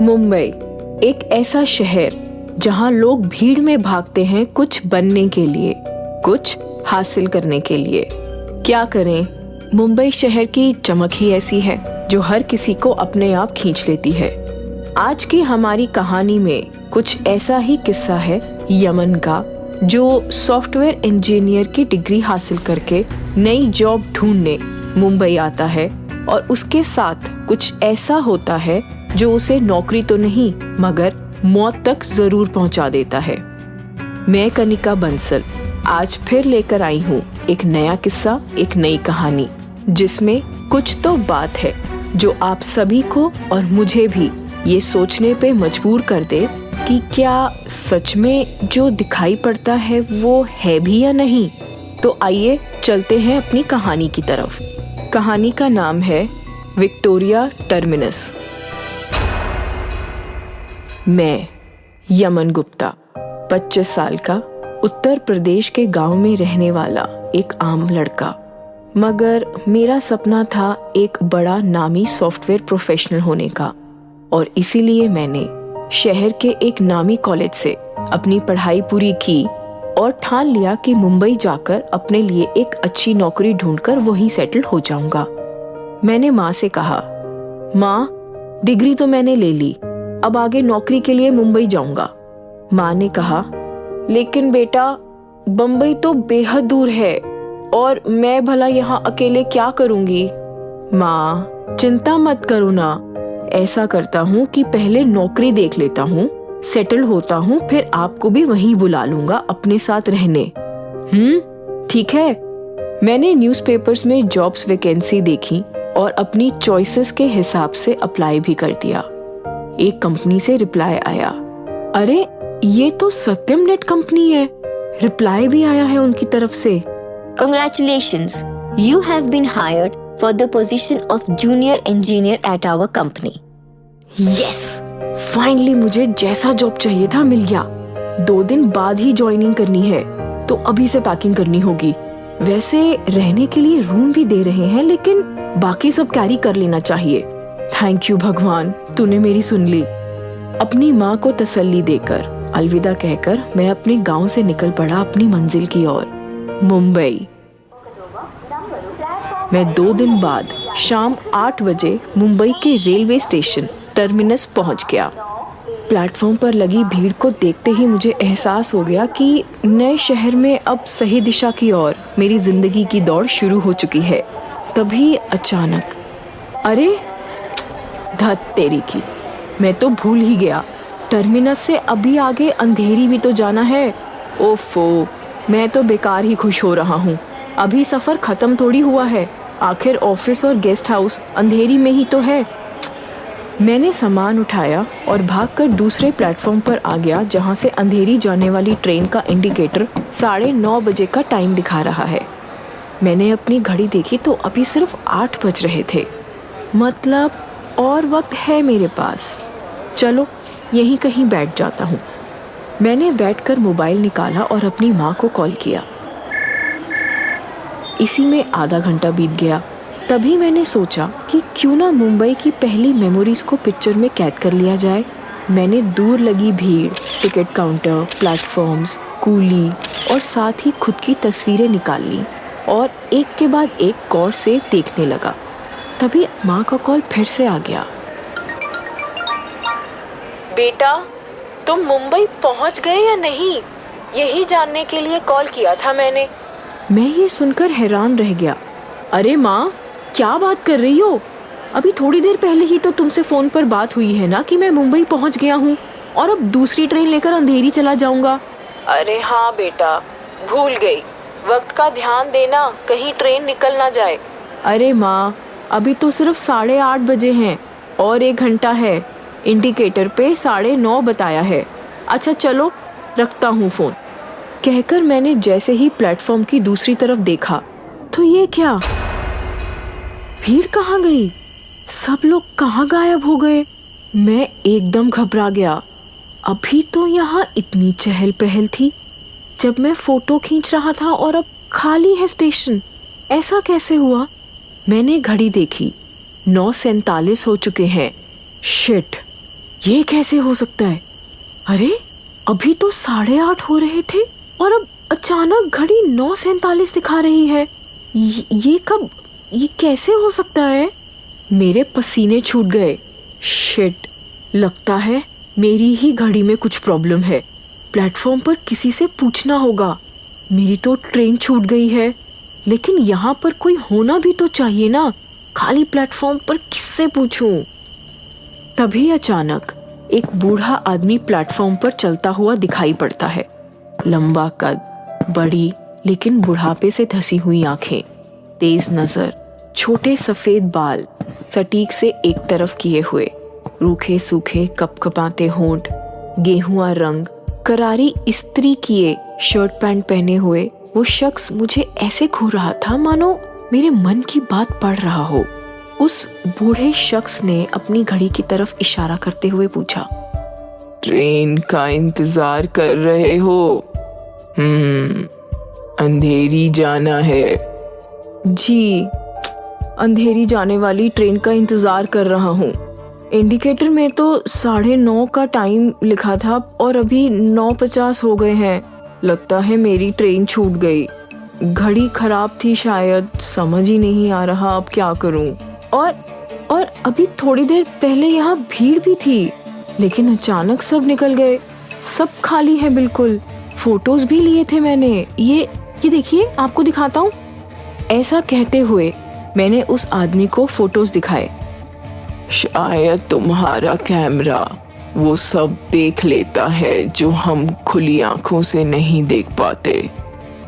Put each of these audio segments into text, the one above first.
मुंबई एक ऐसा शहर जहां लोग भीड़ में भागते हैं कुछ बनने के लिए, कुछ हासिल करने के लिए। क्या करें, मुंबई शहर की चमक ही ऐसी है जो हर किसी को अपने आप खींच लेती है। आज की हमारी कहानी में कुछ ऐसा ही किस्सा है यमन का, जो सॉफ्टवेयर इंजीनियर की डिग्री हासिल करके नई जॉब ढूंढने मुंबई आता है और उसके साथ कुछ ऐसा होता है जो उसे नौकरी तो नहीं मगर मौत तक जरूर पहुंचा देता है। मैं कनिका बंसल आज फिर लेकर आई हूँ एक नया किस्सा, एक नई कहानी, जिसमें कुछ तो बात है जो आप सभी को और मुझे भी ये सोचने पे मजबूर कर दे कि क्या सच में जो दिखाई पड़ता है वो है भी या नहीं। तो आइए चलते हैं अपनी कहानी की तरफ। कहानी का नाम है विक्टोरिया टर्मिनस। मैं यमन गुप्ता, 25 साल का, उत्तर प्रदेश के गांव में रहने वाला एक आम लड़का, मगर मेरा सपना था एक बड़ा नामी सॉफ्टवेयर प्रोफेशनल होने का और इसीलिए मैंने शहर के एक नामी कॉलेज से अपनी पढ़ाई पूरी की और ठान लिया कि मुंबई जाकर अपने लिए एक अच्छी नौकरी ढूंढकर वहीं सेटल हो जाऊंगा। मैंने माँ से कहा, माँ डिग्री तो मैंने ले ली, अब आगे नौकरी के लिए मुंबई जाऊंगा। माँ ने कहा, लेकिन बेटा बम्बई तो बेहद दूर है और मैं भला यहाँ अकेले क्या करूंगी। माँ चिंता मत करो ना, ऐसा करता हूँ कि पहले नौकरी देख लेता हूँ, सेटल होता हूँ, फिर आपको भी वहीं बुला लूंगा अपने साथ रहने। ठीक है। मैंने न्यूज़पेपर्स में जॉब्स वैकेंसी देखी और अपनी चॉइसेस के हिसाब से अप्लाई भी कर दिया। एक कंपनी से रिप्लाई आया। अरे ये तो सत्यम नेट कंपनी है, रिप्लाई भी आया है उनकी तरफ से। Congratulations, you have been hired for the position of junior engineer at our company. Yes, finally मुझे जैसा जॉब चाहिए था मिल गया। 2 दिन बाद ही ज्वाइनिंग करनी है तो अभी से पैकिंग करनी होगी। वैसे रहने के लिए रूम भी दे रहे हैं, लेकिन बाकी सब कैरी कर लेना चाहिए। थैंक यू भगवान, तूने मेरी सुन ली। अपनी माँ को तसल्ली देकर अलविदा कहकर मैं अपने गांव से निकल पड़ा अपनी मंजिल की ओर, मुंबई। मैं 2 दिन बाद शाम 8 बजे मुंबई के रेलवे स्टेशन टर्मिनस पहुंच गया। प्लेटफॉर्म पर लगी भीड़ को देखते ही मुझे एहसास हो गया कि नए शहर में अब सही दिशा की ओर मेरी जिंदगी की दौड़ शुरू हो चुकी है। तभी अचानक, अरे धत तेरी की, मैं तो भूल ही गया, टर्मिनस से अभी आगे अंधेरी भी तो जाना है। ओफो, मैं तो बेकार ही खुश हो रहा हूँ। अभी सफर खत्म थोड़ी हुआ है, आखिर ऑफिस और गेस्ट हाउस अंधेरी में ही तो है। मैंने सामान उठाया और भागकर दूसरे प्लेटफॉर्म पर आ गया, जहां से अंधेरी जाने वाली ट्रेन का इंडिकेटर 9:30 बजे का टाइम दिखा रहा है। मैंने अपनी घड़ी देखी तो अभी सिर्फ 8 बज रहे थे, मतलब और वक्त है मेरे पास। चलो यहीं कहीं बैठ जाता हूँ। मैंने बैठकर मोबाइल निकाला और अपनी माँ को कॉल किया। इसी में आधा घंटा बीत गया। तभी मैंने सोचा कि क्यों ना मुंबई की पहली मेमोरीज को पिक्चर में कैद कर लिया जाए। मैंने दूर लगी भीड़, टिकट काउंटर, प्लेटफॉर्म्स, कूली और साथ ही खुद की तस्वीरें निकाल ली और एक के बाद एक गौर से देखने लगा। तभी माँ का कॉल फिर से आ गया। बेटा तुम मुंबई पहुंच गए या नहीं, यही जानने के लिए कॉल किया था मैंने। मैं ये सुनकर हैरान रह गया। अरे माँ, क्या बात कर रही हो? अभी थोड़ी देर पहले ही तो तुमसे फोन पर बात हुई है ना कि मैं मुंबई पहुंच गया हूँ और अब दूसरी ट्रेन लेकर अंधेरी चला जाऊंगा। अरे हाँ बेटा, भूल गई, वक्त का ध्यान देना, कहीं ट्रेन निकल ना जाए। अरे माँ, अभी तो सिर्फ 8:30 बजे हैं और 1 घंटा है, इंडिकेटर पे 9:30 बताया है। अच्छा चलो, रखता हूँ फोन, कहकर मैंने जैसे ही प्लेटफॉर्म की दूसरी तरफ देखा तो ये क्या, भीड़ कहाँ गई? सब लोग कहाँ गायब हो गए? मैं एकदम घबरा गया। अभी तो यहाँ इतनी चहल पहल थी जब मैं फोटो खींच रहा था और अब खाली है स्टेशन। ऐसा कैसे हुआ? मैंने घड़ी देखी, 9:47 हो चुके हैं। शिट, ये कैसे हो सकता है? अरे अभी तो 8:30 हो रहे थे और अब अचानक घड़ी 9:47 दिखा रही है। ये कैसे हो सकता है? मेरे पसीने छूट गए। शिट, लगता है मेरी ही घड़ी में कुछ प्रॉब्लम है। प्लेटफॉर्म पर किसी से पूछना होगा। मेरी तो ट्रेन छूट गई है, लेकिन यहाँ पर कोई होना भी तो चाहिए ना। खाली प्लेटफॉर्म पर किससे पूछूं? तभी अचानक एक बूढ़ा आदमी प्लेटफॉर्म पर चलता हुआ दिखाई पड़ता है। लंबा कद, बड़ी लेकिन बुढ़ापे से धसी हुई आंखें, तेज नजर, छोटे सफेद बाल सटीक से एक तरफ किए हुए, रूखे सूखे कपकपाते होंठ, गेहुआ रंग, करारी इस्त्री किए शर्ट पैंट पहने हुए वो शख्स मुझे ऐसे घूर रहा था मानो मेरे मन की बात पढ़ रहा हो। उस बूढ़े शख्स ने अपनी घड़ी की तरफ इशारा करते हुए पूछा, ट्रेन का इंतजार कर रहे हो? अंधेरी जाना है। जी, अंधेरी जाने वाली ट्रेन का इंतजार कर रहा हूँ। इंडिकेटर में तो 9:30 का टाइम लिखा था और अभी 9:50 हो गए हैं। लगता है मेरी ट्रेन छूट गई। घड़ी खराब थी शायद, समझ ही नहीं आ रहा अब क्या करूं। और अभी थोड़ी देर पहले यहाँ भीड़ भी थी, लेकिन अचानक सब निकल गए। सब खाली है बिल्कुल। फोटोज भी लिए थे मैंने। ये देखिए, आपको दिखाता हूँ। ऐसा कहते हुए मैंने उस आदमी को फोटोज दिखाए। शायद तुम्हारा कैमरा वो सब देख लेता है जो हम खुली आंखों से नहीं देख पाते।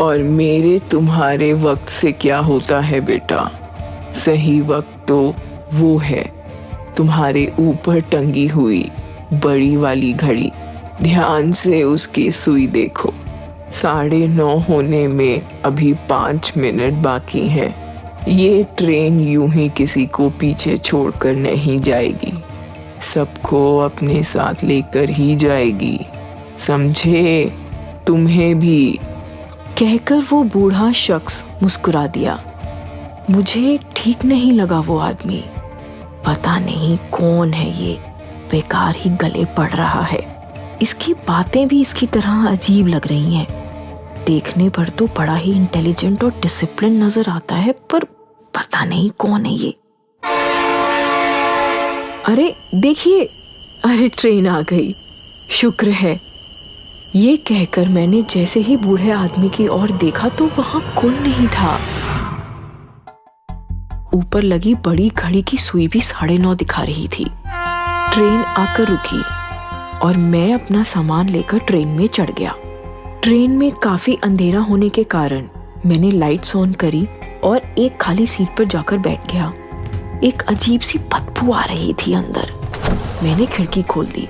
और मेरे तुम्हारे वक्त से क्या होता है बेटा? सही वक्त तो वो है तुम्हारे ऊपर टंगी हुई बड़ी वाली घड़ी। ध्यान से उसकी सुई देखो। 9:30 होने में अभी 5 मिनट बाकी हैं। ये ट्रेन यूं ही किसी को पीछे छोड़कर नहीं जाएगी, सबको अपने साथ लेकर ही जाएगी, समझे? तुम्हें भी। कहकर वो बूढ़ा शख्स मुस्कुरा दिया। मुझे ठीक नहीं लगा वो आदमी। पता नहीं कौन है ये, बेकार ही गले पड़ रहा है। इसकी बातें भी इसकी तरह अजीब लग रही हैं। देखने पर तो बड़ा ही इंटेलिजेंट और डिसिप्लिन नजर आता है, पर पता नहीं कौन है ये। अरे देखिए, अरे ट्रेन आ गई, शुक्र है। ये कहकर मैंने जैसे ही बूढ़े आदमी की ओर देखा तो वहां कोई नहीं था। ऊपर लगी बड़ी घड़ी की सुई भी 9:30 दिखा रही थी। ट्रेन आकर रुकी और मैं अपना सामान लेकर ट्रेन में चढ़ गया। ट्रेन में काफी अंधेरा होने के कारण मैंने लाइट्स ऑन करी और एक खाली सीट पर जाकर बैठ गया। एक अजीब सी बदबू आ रही थी अंदर। मैंने खिड़की खोल दी।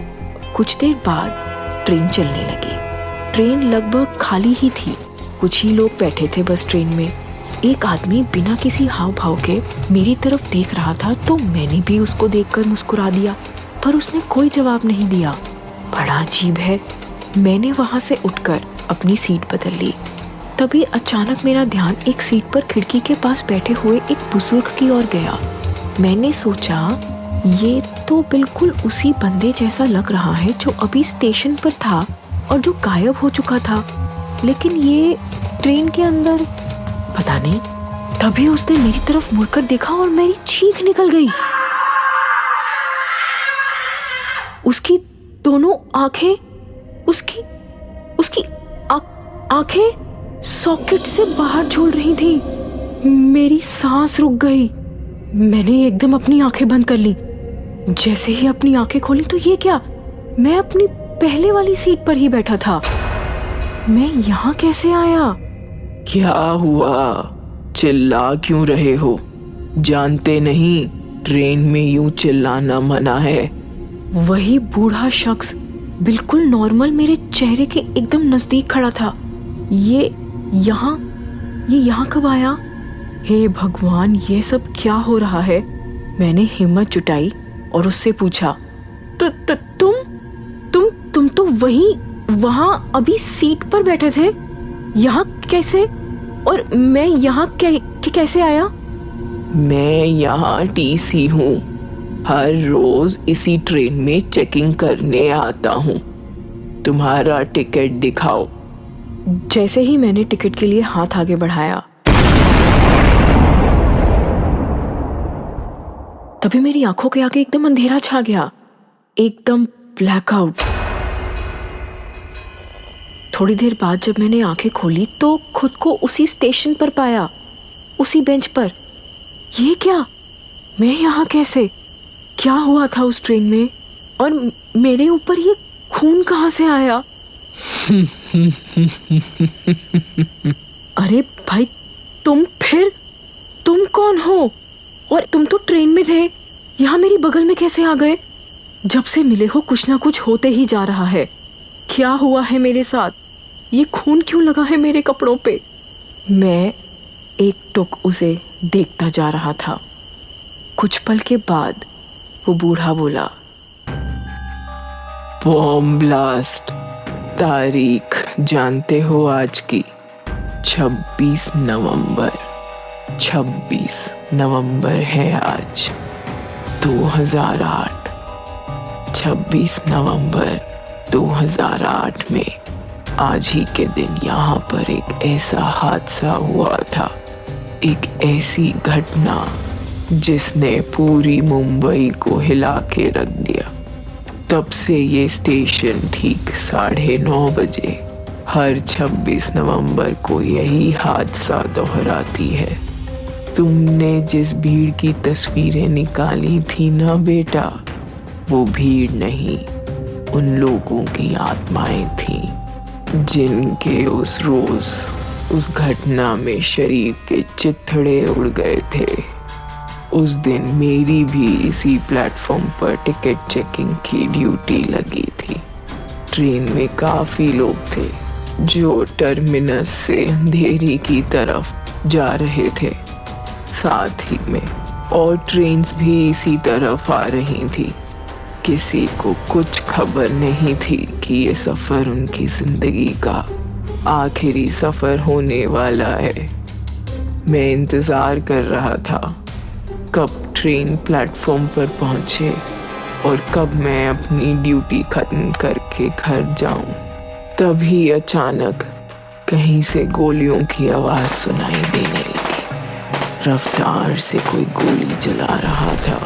कुछ देर बाद ट्रेन चलने लगी। ट्रेन लगभग खाली ही थी, कुछ ही लोग बैठे थे बस ट्रेन में। एक आदमी बिना किसी हाव भाव के मेरी तरफ देख रहा था, तो मैंने भी उसको देखकर मुस्कुरा दिया, पर उसने कोई जवाब नहीं दिया। बड़ा अजीब है। मैंने वहां से उठकर अपनी सीट बदल ली। तभी अचानक मेरा ध्यान एक सीट पर खिड़की के पास बैठे हुए एक बुजुर्ग की ओर गया। मैंने सोचा, ये तो बिल्कुल उसी बंदे जैसा लग रहा है जो अभी स्टेशन पर था और जो गायब हो चुका था, लेकिन ये ट्रेन के अंदर पता नहीं। तभी उसने मेरी तरफ मुड़कर देखा और मेरी चीख निकल गई। उसकी दोनों आंखें, उसकी आंखें सॉकेट से बाहर झूल रही थी। मेरी सांस रुक गई। मैंने एकदम अपनी आंखें बंद कर ली। जैसे ही अपनी आंखें खोली तो ये क्या, मैं अपनी पहले वाली सीट पर ही बैठा था। मैं यहाँ कैसे आया? क्या हुआ? चिल्ला क्यों रहे हो? जानते नहीं ट्रेन में यूं चिल्लाना मना है। वही बूढ़ा शख्स बिल्कुल नॉर्मल मेरे चेहरे के एकदम नजदीक खड़ा था। ये यहाँ कब आया? हे भगवान, ये सब क्या हो रहा है? मैंने हिम्मत जुटाई और उससे पूछा, तुम तो वहाँ अभी सीट पर बैठे थे, यहाँ कैसे? और मैं यहाँ कैसे आया? मैं यहाँ टीसी हूँ, हर रोज इसी ट्रेन में चेकिंग करने आता हूँ। तुम्हारा टिकट दिखाओ। जैसे ही मैंने टिकट के लिए हाथ आगे बढ़ाया, तभी मेरी आंखों के आगे एकदम अंधेरा छा गया, एकदम ब्लैकआउट। थोड़ी देर बाद जब मैंने आंखें खोली तो खुद को उसी स्टेशन पर पाया, उसी बेंच पर। ये क्या? मैं यहाँ कैसे? क्या हुआ था उस ट्रेन में? और मेरे ऊपर ये खून कहाँ से आया? अरे भाई, तुम कौन हो? और तुम तो ट्रेन में थे, यहाँ मेरी बगल में कैसे आ गए? जब से मिले हो कुछ ना कुछ होते ही जा रहा है। क्या हुआ है मेरे साथ? ये खून क्यों लगा है मेरे कपड़ों पे? मैं एक टुक उसे देखता जा रहा था। कुछ पल के बाद वो बूढ़ा बोला, बॉम्ब ब्लास्ट। तारीख जानते हो आज की? 26 नवंबर। 26 नवंबर है आज, 2008। 26 नवंबर 2008 में आज ही के दिन यहाँ पर एक ऐसा हादसा हुआ था, एक ऐसी घटना जिसने पूरी मुंबई को हिला के रख दिया। तब से ये स्टेशन ठीक 9:30 बजे हर 26 नवंबर को यही हादसा दोहराती है। तुमने जिस भीड़ की तस्वीरें निकाली थी ना बेटा, वो भीड़ नहीं, उन लोगों की आत्माएं थीं जिनके उस रोज उस घटना में शरीर के चिथड़े उड़ गए थे। उस दिन मेरी भी इसी प्लेटफॉर्म पर टिकट चेकिंग की ड्यूटी लगी थी। ट्रेन में काफी लोग थे जो टर्मिनस से अंधेरी की तरफ जा रहे थे। साथ ही में और ट्रेन्स भी इसी तरफ आ रही थी। किसी को कुछ खबर नहीं थी कि ये सफर उनकी जिंदगी का आखिरी सफर होने वाला है। मैं इंतजार कर रहा था कब ट्रेन प्लेटफॉर्म पर पहुंचे और कब मैं अपनी ड्यूटी खत्म करके घर जाऊं। तभी अचानक कहीं से गोलियों की आवाज सुनाई देने लगी। रफ्तार से कोई गोली चला रहा था।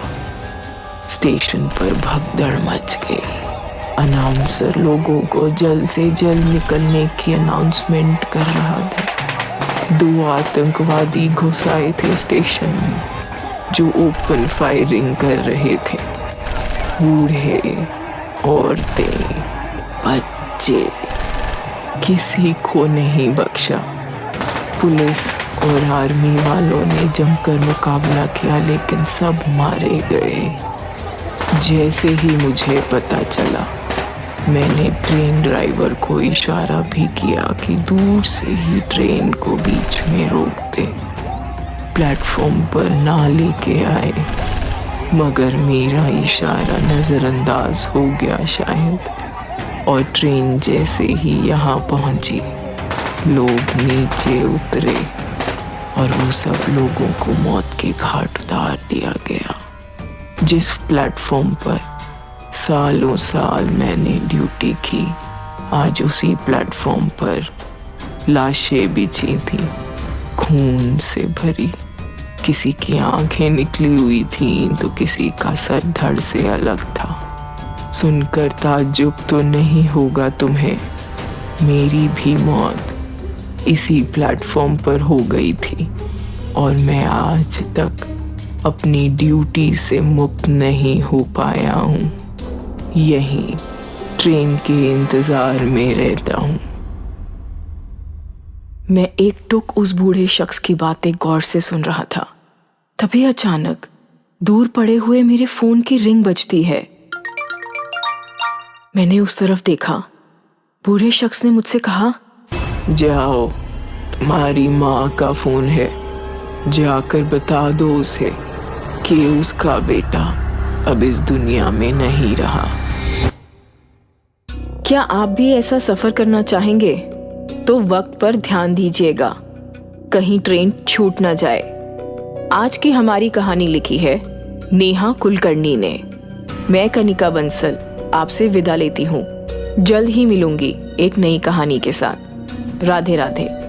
स्टेशन पर भगदड़ मच गई। अनाउंसर लोगों को जल्द से जल्द निकलने की अनाउंसमेंट कर रहा था। 2 आतंकवादी घुस आए थे स्टेशन में जो ओपन फायरिंग कर रहे थे। बूढ़े, औरतें, बच्चे, किसी को नहीं बख्शा। पुलिस और आर्मी वालों ने जमकर मुकाबला किया, लेकिन सब मारे गए। जैसे ही मुझे पता चला, मैंने ट्रेन ड्राइवर को इशारा भी किया कि दूर से ही ट्रेन को बीच में रोक दे, प्लेटफॉर्म पर ना लेके आए। मगर मेरा इशारा नज़रअंदाज हो गया शायद, और ट्रेन जैसे ही यहाँ पहुंची, लोग नीचे उतरे और वो सब लोगों को मौत के घाट उतार दिया गया। जिस प्लेटफॉर्म पर सालों साल मैंने ड्यूटी की, आज उसी प्लेटफॉर्म पर लाशें बिछी थीं, खून से भरी। किसी की आंखें निकली हुई थीं तो किसी का सर धड़ से अलग था। सुनकर ताज्जुब तो नहीं होगा तुम्हें, मेरी भी मौत इसी प्लेटफॉर्म पर हो गई थी और मैं आज तक अपनी ड्यूटी से मुक्त नहीं हो पाया हूँ। यहीं ट्रेन के इंतजार में रहता हूँ। मैं एक टुक उस बूढ़े शख्स की बातें गौर से सुन रहा था। तभी अचानक दूर पड़े हुए मेरे फोन की रिंग बजती है। मैंने उस तरफ देखा। बूढ़े शख्स ने मुझसे कहा, जाओ, तुम्हारी माँ का फोन है, जाकर बता दो उसे कि उसका बेटा अब इस दुनिया में नहीं रहा। क्या आप भी ऐसा सफर करना चाहेंगे? तो वक्त पर ध्यान दीजिएगा, कहीं ट्रेन छूट ना जाए। आज की हमारी कहानी लिखी है नेहा कुलकर्णी ने। मैं कनिका बंसल आपसे विदा लेती हूँ। जल्द ही मिलूंगी एक नई कहानी के साथ। राधे राधे।